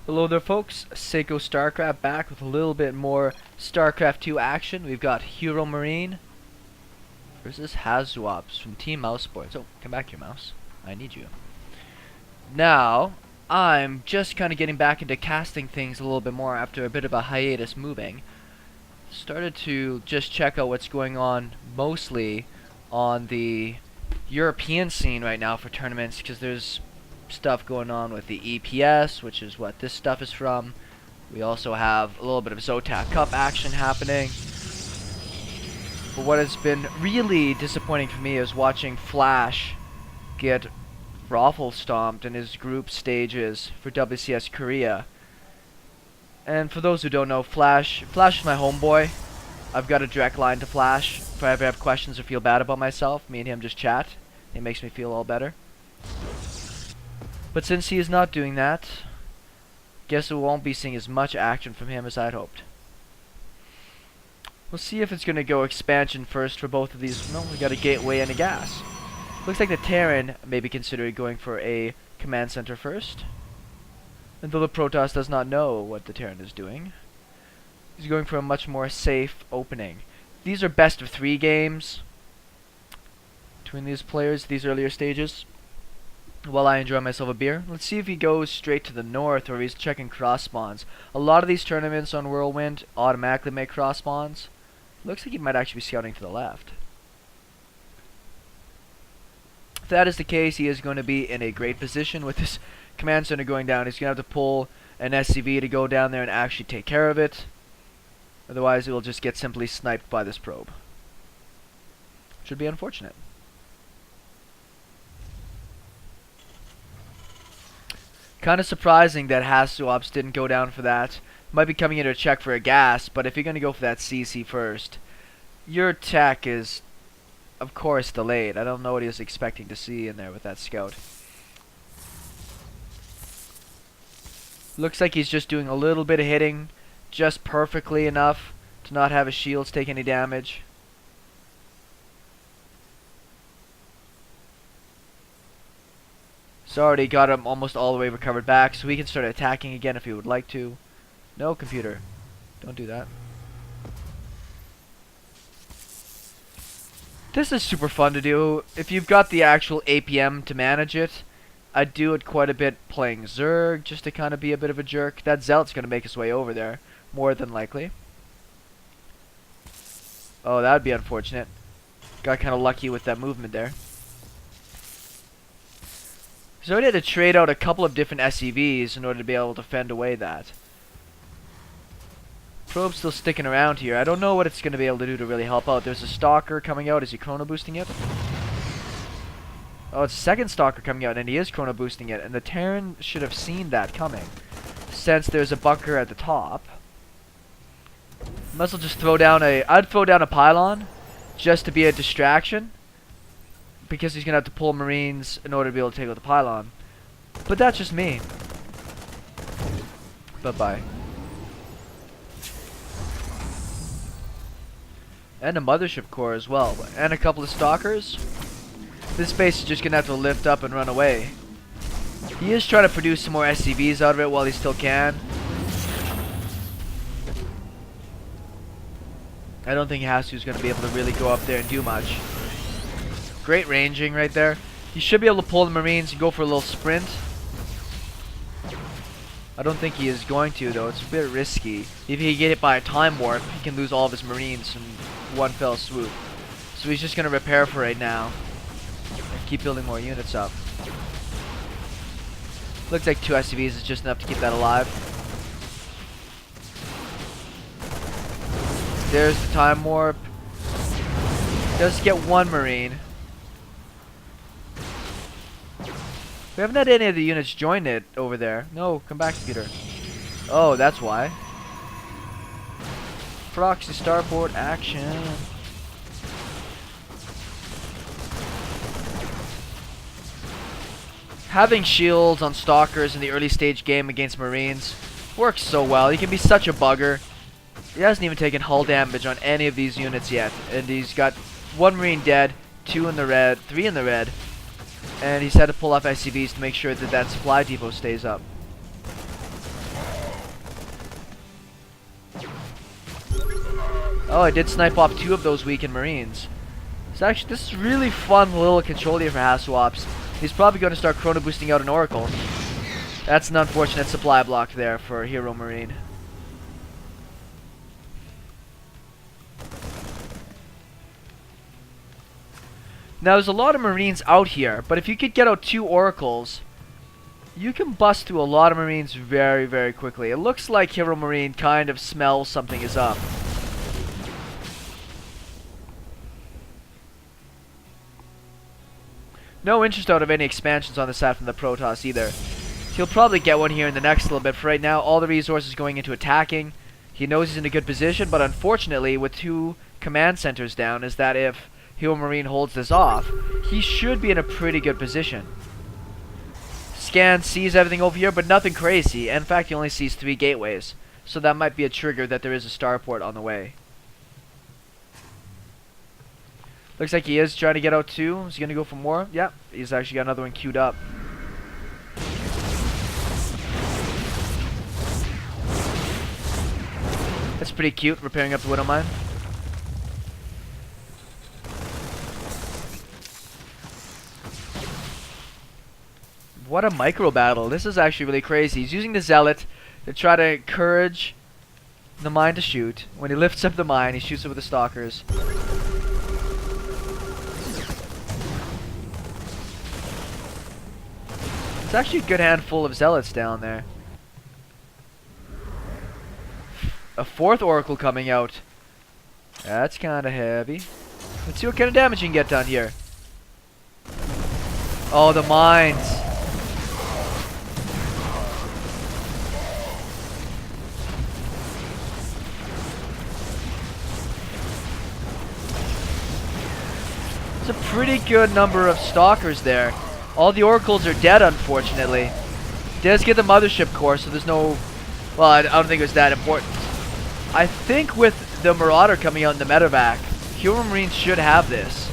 Hello there folks, SeKo Starcraft back with a little bit more StarCraft 2 action. We've got HeroMarine versus HasuObs from Team Mouseboards. Oh, come back here, mouse. I need you. Now, I'm just kind of getting back into casting things a little bit more after a bit of a hiatus moving. Started to just check out what's going on mostly on the European scene right now for tournaments, because there's stuff going on with the EPS, which is what this stuff is from. We also have a little bit of Zotac Cup action happening. But what has been really disappointing for me is watching Flash get raffle stomped in his group stages for WCS Korea. And for those who don't know, Flash is my homeboy. I've got a direct line to Flash. If I ever have questions or feel bad about myself, me and him just chat. It makes me feel all better. But since he is not doing that, guess we won't be seeing as much action from him as I'd hoped. We'll see if it's going to go expansion first for both of these. No, we got a gateway and a gas. Looks like the Terran may be considering going for a command center first. And though the Protoss does not know what the Terran is doing, he's going for a much more safe opening. These are best of 3 games between these players, these earlier stages. While I enjoy myself a beer, let's see if he goes straight to the north or he's checking cross spawns. A lot of these tournaments on Whirlwind automatically make cross spawns. Looks like he might actually be scouting to the left. If that is the case, he is going to be in a great position with this command center going down. He's going to have to pull an SCV to go down there and actually take care of it. Otherwise, it will just get simply sniped by this probe. Should be unfortunate. Kind of surprising that HasuObs didn't go down for that. Might be coming in to check for a gas, but if you're going to go for that CC first, your tech is, of course, delayed. I don't know what he was expecting to see in there with that scout. Looks like he's just doing a little bit of hitting, just perfectly enough to not have his shields take any damage. So already got him almost all the way recovered back, so he can start attacking again if he would like to. No, computer. Don't do that. This is super fun to do. If you've got the actual APM to manage it, I do it quite a bit playing Zerg, just to kind of be a bit of a jerk. That Zealot's going to make his way over there, more than likely. Oh, that would be unfortunate. Got kind of lucky with that movement there. So I had to trade out a couple of different SCVs in order to be able to fend away that. Probe's still sticking around here. I don't know what it's going to be able to do to really help out. There's a Stalker coming out. Is he chrono boosting it? Oh, it's a second Stalker coming out, and he is chrono boosting it. And the Terran should have seen that coming, since there's a bunker at the top. Might as well just throw down a... I'd throw down a pylon, just to be a distraction, because he's going to have to pull Marines in order to be able to take out the pylon. But that's just me. Bye-bye. And a Mothership core as well. And a couple of Stalkers. This base is just going to have to lift up and run away. He is trying to produce some more SCVs out of it while he still can. I don't think Hasu's going to be able to really go up there and do much. Great ranging right there. He should be able to pull the Marines and go for a little sprint. I don't think he is going to, though. It's a bit risky. If he get hit by a time warp, he can lose all of his Marines in one fell swoop. So he's just going to repair for right now and keep building more units up. Looks like 2 SCVs is just enough to keep that alive. There's the time warp. Does get 1 Marine. We haven't had any of the units join it over there. No, come back, computer. Oh, that's why. Proxy starboard action. Having shields on Stalkers in the early stage game against Marines works so well. He can be such a bugger. He hasn't even taken hull damage on any of these units yet. And he's got 1 Marine dead, 2 in the red, 3 in the red. And he's had to pull off SCVs to make sure that that supply depot stays up. Oh, I did snipe off 2 of those weakened Marines. So actually, this is really fun little control here for HasuObs. He's probably going to start chrono boosting out an Oracle. That's an unfortunate supply block there for HeroMarine. Now, there's a lot of Marines out here, but if you could get out 2 Oracles, you can bust through a lot of Marines very, very quickly. It looks like HeroMarine kind of smells something is up. No interest out of any expansions on the side from the Protoss either. He'll probably get one here in the next little bit. For right now, all the resources going into attacking. He knows he's in a good position, but unfortunately, with 2 command centers down, is that if HeroMarine holds this off, he should be in a pretty good position. Scan sees everything over here, but nothing crazy. In fact, he only sees 3 gateways. So that might be a trigger that there is a starport on the way. Looks like he is trying to get out 2. Is he going to go for more? Yep, he's actually got another one queued up. That's pretty cute, repairing up the Widowmine. What a micro battle. This is actually really crazy. He's using the Zealot to try to encourage the mine to shoot. When he lifts up the mine, he shoots it with the Stalkers. It's actually a good handful of Zealots down there. A 4th Oracle coming out. That's kind of heavy. Let's see what kind of damage you can get down here. Oh, the mines. It's a pretty good number of Stalkers there. All the Oracles are dead, unfortunately. He does get the Mothership core, so there's no... Well, I don't think it was that important. I think with the Marauder coming out in the medevac, HeroMarine should have this.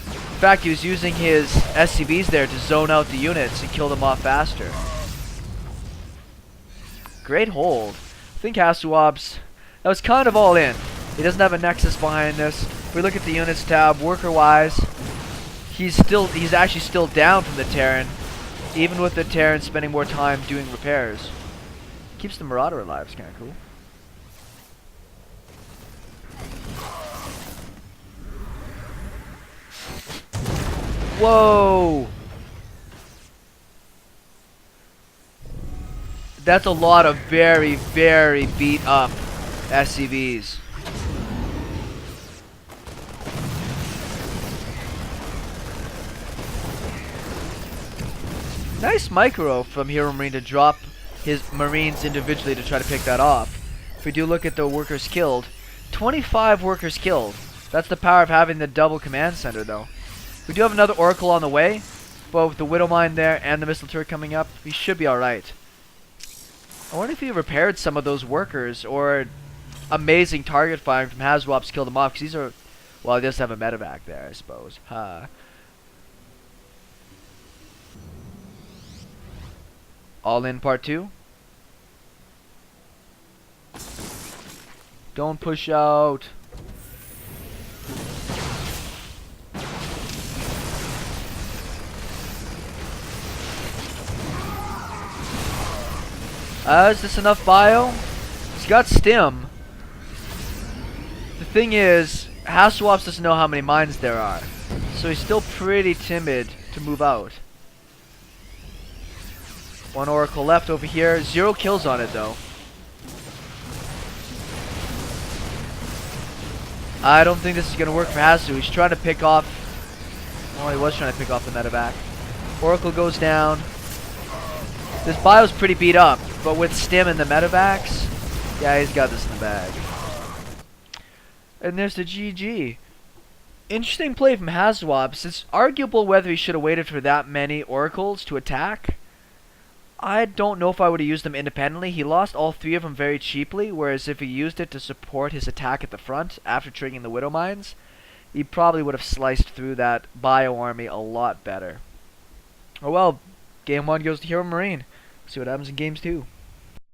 In fact, he was using his SCVs there to zone out the units and kill them off faster. Great hold. I think HasuObs, that was kind of all in. He doesn't have a Nexus behind this. If we look at the units tab, worker-wise, he's actually still down from the Terran, even with the Terran spending more time doing repairs. Keeps the Marauder alive, it's kind of cool. Whoa! That's a lot of very, very beat up SCVs. Nice micro from HeroMarine to drop his Marines individually to try to pick that off. If we do look at the workers killed, 25 workers killed. That's the power of having the double command center though. We do have another Oracle on the way, but with the Widowmine there and the missile turret coming up, he should be alright. I wonder if he repaired some of those workers, or amazing target firing from HasuObs to kill them off, because these are... Well, he does have a medevac there, I suppose. All in part 2. Don't push out. Is this enough bio? He's got stim. The thing is, HasuObs doesn't know how many mines there are, so he's still pretty timid to move out. 1 Oracle left over here. 0 kills on it though. I don't think this is gonna work for Hasu. He's trying to pick off... Well, he was trying to pick off the medevac. Oracle goes down. This bio's pretty beat up, but with stim and the medevacs, yeah, he's got this in the bag. And there's the GG. Interesting play from HasuObs. It's arguable whether he should have waited for that many Oracles to attack. I don't know if I would have used them independently. He lost all 3 of them very cheaply, whereas if he used it to support his attack at the front after triggering the Widowmines, he probably would have sliced through that bio army a lot better. Oh well, game 1 goes to HeroMarine. See what happens in games 2.